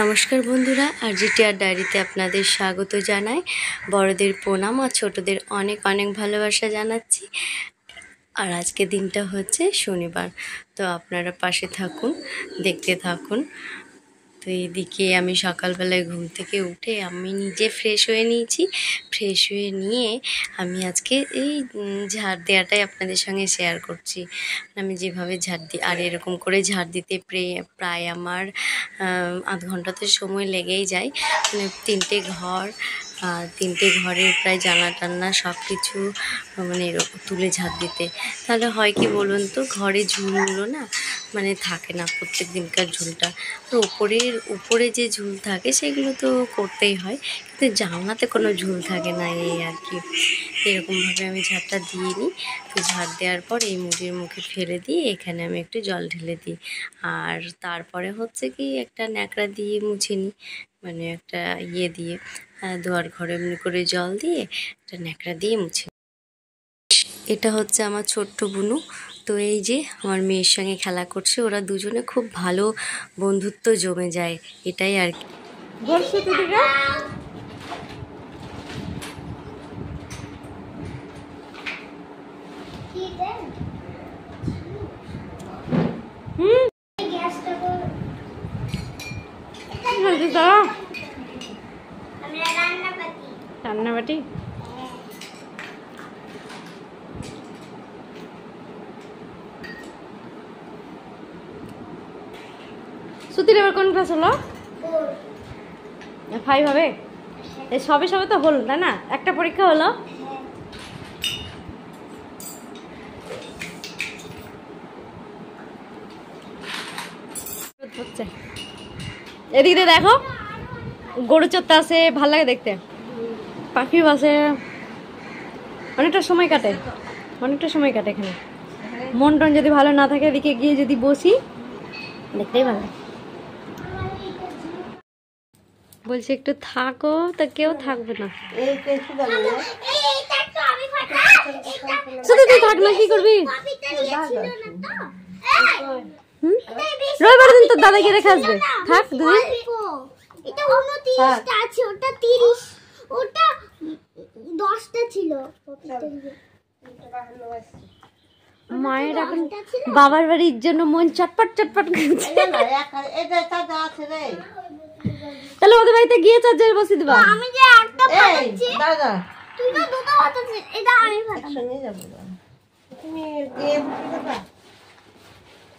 নমস্কার বন্ধুরা, আরজিটিআর ডায়েরিতে আপনাদের স্বাগত জানাই। বড়দের প্রণাম আর ছোটদের অনেক অনেক ভালোবাসা জানাচ্ছি। আর আজকে দিনটা হচ্ছে শনিবার, তো আপনারা পাশে থাকুন, দেখতে থাকুন। তো এইদিকে আমি সকালবেলায় ঘুম থেকে উঠে আমি নিজে ফ্রেশ হয়ে নিয়েছি। ফ্রেশ হয়ে নিয়ে আমি আজকে এই ঝাড় দেওয়াটাই আপনাদের সঙ্গে শেয়ার করছি। আমি যেভাবে ঝাড় দিই, আর এরকম করে ঝাড় দিতে প্রায় আমার আধ ঘন্টাতে সময় লেগেই যায়। মানে 3টে ঘর, আর 3টে ঘরের প্রায় জানলা টান্না সব কিছু মানে এরকম তুলে ঝাড় দিতে। তাহলে হয় কি বলুন তো, ঘরে ঝুলগুলো না মানে থাকে না প্রত্যেক দিনকার ঝুলটা। তো উপরে যে ঝুল থাকে সেগুলো তো করতেই হয়, কিন্তু জানলাতে কোনো ঝুল থাকে না, এই আর কি। এরকমভাবে আমি ঝাড়টা দিয়ে নিই। তো ঝাড় দেওয়ার পর এই মুড়ির মুখে ফেলে দিয়ে এখানে আমি একটু জল ঢেলে দিই। আর তারপরে হচ্ছে কি একটা ন্যাকড়া দিয়ে মুছে নিই, মানে একটা ইয়ে দিয়ে দুয়ার ঘরে এমনি করে জল দিয়ে একটা ন্যাকড়া দিয়ে মুছে। এটা হচ্ছে আমার ছোট্ট বুনু। তো এই যে আমার মেয়ের সঙ্গে খেলা করছে, ওরা দুজনে খুব ভালো বন্ধুত্ব জমে যায়, এটাই আর কি। রান্নাবাটি সুতির এবার কোন ক্লাস হলো? 5 হবে। এই সবে সবে তো হলো, তাই না? একটা পরীক্ষা হলো। এদিকে দেখো, গরু চড়তে আসে, ভাল লাগে দেখতে। পাখি বাসে, অনেকটা সময় কাটে এখানে। মন টন যদি ভালো না থাকে, এদিকে গিয়ে যদি বসি দেখতেই ভালো। বলছি একটু থাকো, তা কেউ থাকবে না। শুধু তুই থাক না, কি করবি? রবিবার দিন তোর দাদাকে রেখে আসবে, থাক দুই। এটা 29টা আছে, ওটা 30, ওটা 10টা ছিল। মায়ের এখন বাবার বাড়ির জন্য মন চটপট করছে। তাহলে ওদের বাড়িতে গিয়ে চার্জার বসিয়ে দিবা। আমি যে একটা পাচ্ছি দাদা, তুই না দুটো পাচ্ছিস, এটা আমি ফাটাবো। তুমি দিয়ে দিবা,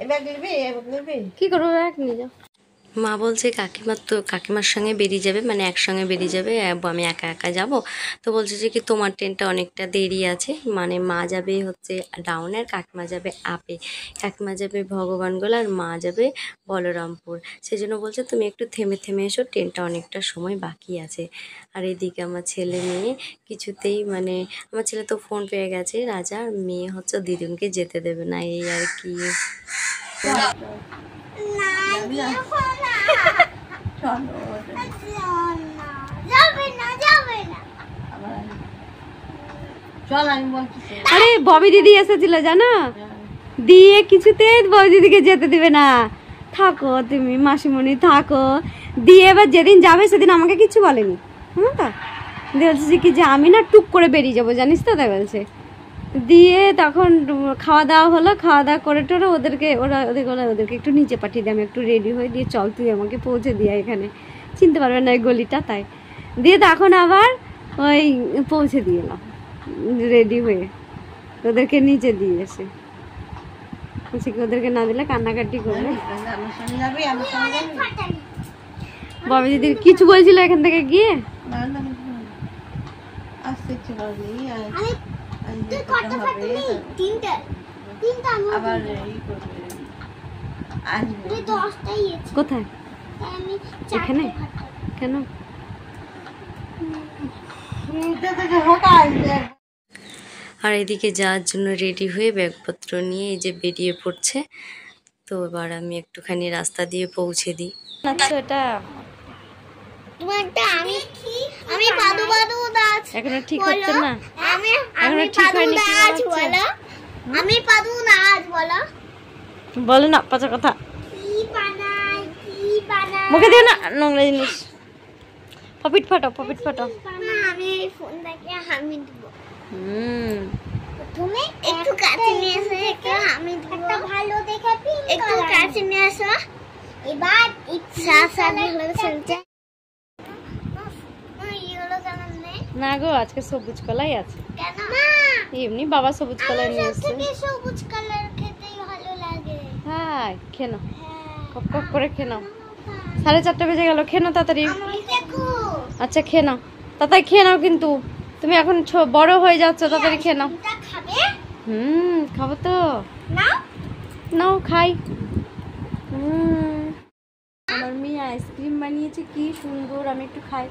এবার দিবি কি করবো, এক নিয়ে যাও। মা বলছে কাকিমার সঙ্গে বেরিয়ে যাবে, মানে একসঙ্গে বেরিয়ে যাবে, আমি একা একা যাব। তো বলছে যে কি তোমার ট্রেনটা অনেকটা দেরি আছে, মানে মা যাবে হচ্ছে ডাউনে আর কাকিমা যাবে আপে। কাকিমা যাবে ভগবানগোলা আর মা যাবে বলরামপুর। সেই জন্য বলছে তুমি একটু থেমে থেমে এসো, ট্রেনটা অনেকটা সময় বাকি আছে। আর এদিকে আমার ছেলে মেয়ে কিছুতেই, মানে আমার ছেলে তো ফোন পেয়ে গেছে রাজা, আর মেয়ে হচ্ছে দিদুনকে যেতে দেবে না, এই আর কি। আরে ববি দিদি এসেছিল জানো, দিয়ে কিছুতে ববি দিদিকে যেতে দিবে না। থাকো তুমি মাসিমণি, থাকো। দিয়ে এবার যেদিন যাবে সেদিন আমাকে কিছু বলেনি, তো দিয়ে বলছে কি যে আমি না টুক করে বেরিয়ে যাবো, জানিস তো, তাই বলছে। দিয়ে তখন খাওয়া দাওয়া হলো, খাওয়া দাওয়া করে টোরে ওদেরকে একটু নিচে পাঠিয়ে দিয়ে আমি একটু রেডি হয়ে দিয়ে চল তুই আমাকে পৌঁছে দিয়ে এখানে, চিনতে পারবে না এই গলিটা, তাই দিয়ে তখন আবার ওই পৌঁছে দিয়ে এলাম রেডি হয়ে, ওদেরকে নিচে দিয়ে এসে বলছি কি ওদেরকে না দিলে কান্নাকাটি করবে। ববি দিদির কিছু বলছিল এখান থেকে গিয়ে, কোথায় এখানে কেন? আর এদিকে যাওয়ার জন্য রেডি হয়ে ব্যাগপত্র নিয়ে এই যে বেরিয়ে পড়ছে। তো এবার আমি একটুখানি রাস্তা দিয়ে পৌঁছে দিই। এটা আমি পাদু দাস, এখনো ঠিক হচ্ছে না, আমি পাদু দাস বলো, আমি পাদু দাস বলো, বলো না পাঁচা কথা। মুখে দিও না নোংরা জিনিস। পপিট ফাটাও, পপিট ফাটাও। আমি এই ফোনটাকে আমি দিব। তুমি একটু কাছে নিয়ে এসে আমি দিব। একটা ভালো দেখে পিঙ্ক একটু কাছে নিয়ে এসো। এবার ইচ্ছা সাথে হলো চলছে। ইয়েলো কালার নেই না গো, আজকে সবুজ কলাই আছে। কেন মা? এমনি বাবা সবুজ কলাই নিয়ে এসেছে। সবথেকে সবুজ কালার খেতেই ভালো লাগে। হ্যাঁ, খেয়ে নাও, হ্যাঁ কপ কপ করে খেয়ে নাও। 4:30 বেজে গেল, খেয়ে নাও তাড়াতাড়ি। আমি দেখো আচ্ছা খেয়ে নাও, তাড়াতাড়ি খেয়ে নাও, কিন্তু তুমি এখন বড় হয়ে যাচ্ছ, তাড়াতাড়ি খেয়ে নাও। এটা খাবে? খাবো তো, না নাও খাই। আমার মেয়ে আইসক্রিম বানিয়েছে, কি সুন্দর, আমি একটু খাই।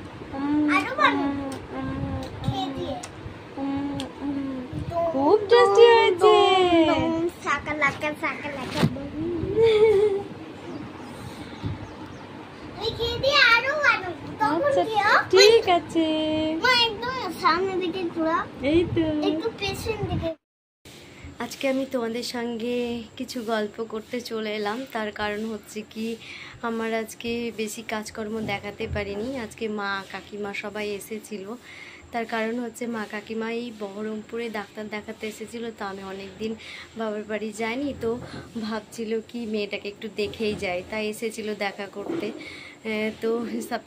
আরো বানাও খেয়ে দিয়ে। খুব টেস্টি হয়েছে। সাকা লাকা এই খেয়ে দিয়ে আরো বানাও। তখন আচ্ছা দিও। ঠিক আছে। মা একদম সামনের দিকে ঘোরা, এই তো একটু পেছন দিকে। আজকে আমি তোমাদের সঙ্গে কিছু গল্প করতে চলে এলাম। তার কারণ হচ্ছে কি, আমার আজকে বেশি কাজকর্ম দেখাতে পারিনি। আজকে মা কাকিমা সবাই এসেছিল। তার কারণ হচ্ছে মা কাকিমা এই বহরমপুরে ডাক্তার দেখাতে এসেছিলো, তো আমি অনেক দিন বাবার বাড়ি যাইনি, তো ভাবছিল কি মেয়েটাকে একটু দেখেই যাই, তাই এসেছিল দেখা করতে। তো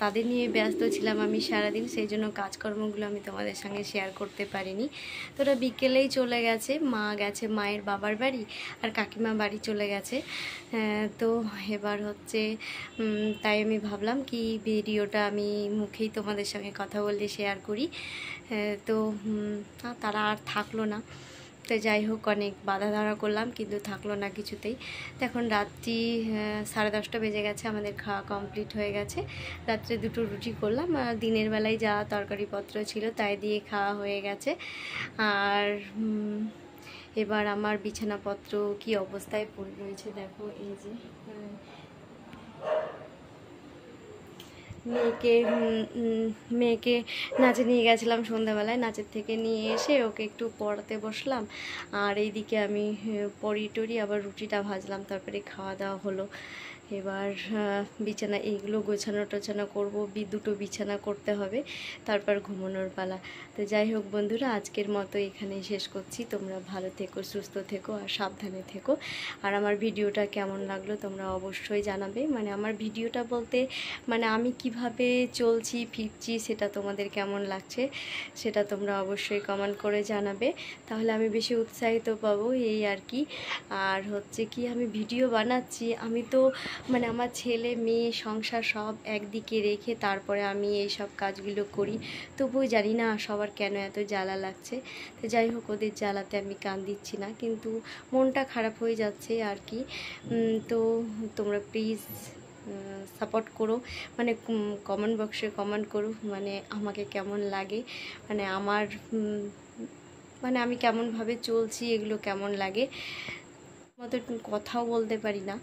তাদের নিয়ে ব্যস্ত ছিলাম আমি সারাদিন, সেই জন্য কাজকর্মগুলো আমি তোমাদের সঙ্গে শেয়ার করতে পারিনি। তো ওরা বিকেলেই চলে গেছে, মা গেছে মায়ের বাবার বাড়ি আর কাকিমা বাড়ি চলে গেছে। তো এবার হচ্ছে তাই আমি ভাবলাম কি ভিডিওটা আমি মুখেই তোমাদের সঙ্গে কথা বলতে শেয়ার করি। তো তারা আর থাকলো না, তো যাই হোক অনেক বাধা ধরা করলাম, কিন্তু থাকলো না কিছুতেই। তো এখন রাত্রি 10:30 বেজে গেছে, আমাদের খাওয়া কমপ্লিট হয়ে গেছে। রাত্রে 2টো রুটি করলাম, আর দিনের বেলায় যা তরকারিপত্র ছিল তাই দিয়ে খাওয়া হয়ে গেছে। আর এবার আমার বিছানাপত্র কি অবস্থায় পড়ে রয়েছে দেখো, এই যে মেয়েকে নাচে নিয়ে গেছিলাম সন্ধ্যাবেলায়, নাচের থেকে নিয়ে এসে ওকে একটু পড়াতে বসলাম, আর এইদিকে আমি পড়ি আবার রুটিটা ভাজলাম, তারপরে খাওয়া দাওয়া হলো। এবার বিছানা এইগুলো গোছানো টোছানো করবো, 2টো বিছানা করতে হবে, তারপর ঘুমানোর পালা। তো যাই হোক বন্ধুরা, আজকের মতো এখানেই শেষ করছি। তোমরা ভালো থেকো, সুস্থ থেকো আর সাবধানে থেকো। আর আমার ভিডিওটা কেমন লাগলো তোমরা অবশ্যই জানাবে। মানে আমার ভিডিওটা বলতে মানে আমি কিভাবে চলছি ফিরছি সেটা তোমাদের কেমন লাগছে সেটা তোমরা অবশ্যই কমেন্ট করে জানাবে, তাহলে আমি বেশি উৎসাহিত পাবো, এই আর কি। আর হচ্ছে কি, আমি ভিডিও বানাচ্ছি, আমি তো মানে আমার ছেলে মেয়ে সংসার সব একদিকে রেখে তারপরে আমি এই সব কাজগুলো করি, তবুও জানি না সবার কেন এত জ্বালা লাগছে। তো যাই হোক, ওদের জ্বালাতে আমি কান দিচ্ছি না, কিন্তু মনটা খারাপ হয়ে যাচ্ছে আর কি। তো তোমরা প্লিজ সাপোর্ট করো, মানে কমেন্ট বক্সে কমেন্ট করো, মানে আমাকে কেমন লাগে, মানে আমার মানে আমি কেমনভাবে চলছি এগুলো কেমন লাগে। মতো কথাও বলতে পারি না,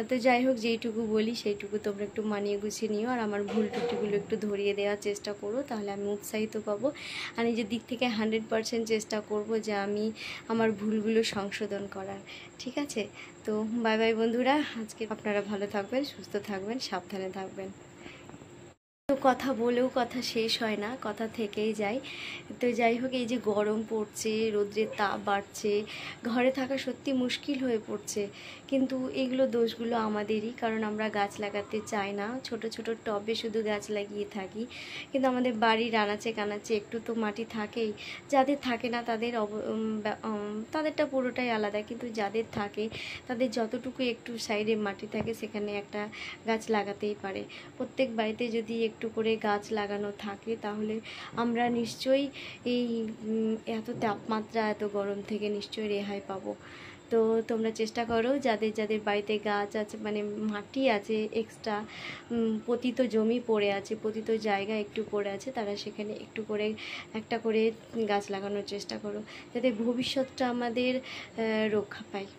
তো যাই হোক যেইটুকু বলি সেইটুকু তোমরা একটু মানিয়ে গুছিয়ে নিও, আর আমার ভুল ত্রুটিগুলো একটু ধরিয়ে দেওয়ার চেষ্টা করো, তাহলে আমি উৎসাহিত পাবো। আর নিজের দিক থেকে 100% চেষ্টা করব যে আমি আমার ভুলগুলো সংশোধন করার। ঠিক আছে, তো বাই বাই বন্ধুরা, আজকে আপনারা ভালো থাকবেন, সুস্থ থাকবেন, সাবধানে থাকবেন। তো কথা বলেও কথা শেষ হয় না, কথা থেকেই যায়। তো যাই হোক, এই যে গরম পড়ছে, রোদ্রের তাপ বাড়ছে, ঘরে থাকা সত্যি মুশকিল হয়ে পড়ছে, কিন্তু এগুলো দোষগুলো আমাদেরই, কারণ আমরা গাছ লাগাতে চাই না, ছোট ছোট টবে শুধু গাছ লাগিয়ে থাকি। কিন্তু আমাদের বাড়ির আনাচে কানাচে একটু তো মাটি থাকেই, যাদের থাকে না তাদেরটা পুরোটাই আলাদা, কিন্তু যাদের থাকে তাদের যতটুকু একটু সাইডে মাটি থাকে সেখানে একটা গাছ লাগাতেই পারে। প্রত্যেক বাড়িতে যদি একটু করে গাছ লাগানো থাকে তাহলে আমরা নিশ্চয়ই এই এত তাপমাত্রা এত গরম থেকে নিশ্চয়ই রেহাই পাবো। তো তোমরা চেষ্টা করো, যাদের যাদের বাড়িতে গাছ আছে, মানে মাটি আছে এক্সট্রা, পতিত জমি পড়ে আছে, পতিত জায়গা একটু পড়ে আছে, তারা সেখানে একটু করে একটা করে গাছ লাগানোর চেষ্টা করো, যাতে ভবিষ্যৎটা আমাদের রক্ষা পায়।